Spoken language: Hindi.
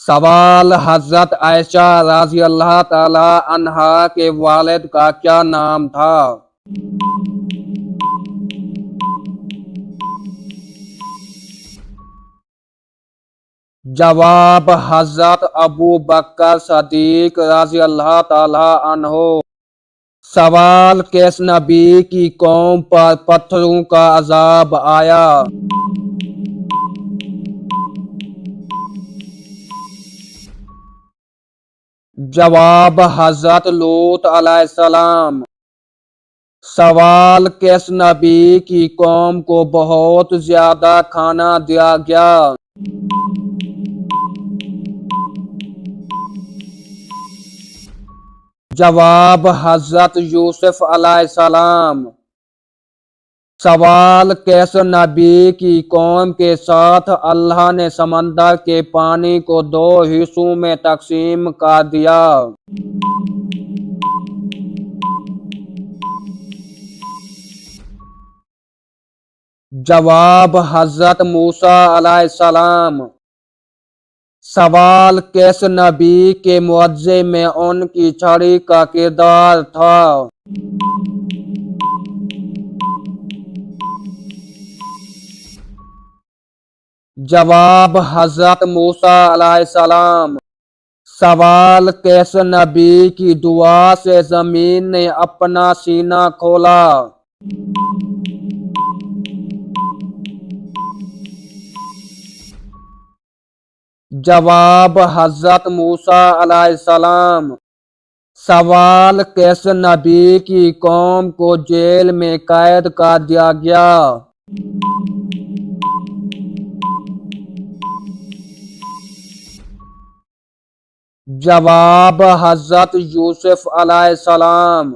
सवाल हजरत आयशा रजी अल्लाह ताला अन्हा के वालिद का क्या नाम था? जवाब हजरत अबू बकर सदीक रजी अल्लाह ताला अन्हो। सवाल किस नबी की कौम पर पत्थरों का अजाब आया? जवाब हजरत लूत अलैहिस्सलाम। सवाल किस नबी की कौम को बहुत ज्यादा खाना दिया गया? जवाब हजरत यूसुफ अलैहिस्सलाम। सवाल किस नबी की कौम के साथ अल्लाह ने समंदर के पानी को दो हिस्सों में तकसीम कर दिया? जवाब हजरत मूसा अलैहिस्सलाम। सवाल किस नबी के मुअज्जे में उनकी छड़ी का किरदार था? जवाब हजरत मूसा अलैहिस्सलाम। सवाल किस नबी की दुआ से जमीन ने अपना सीना खोला? जवाब हजरत मूसा अलैहिस्सलाम। सवाल किस नबी की कौम को जेल में कैद कर दिया गया? जवाब हजरत यूसुफ अलैहिस्सलाम।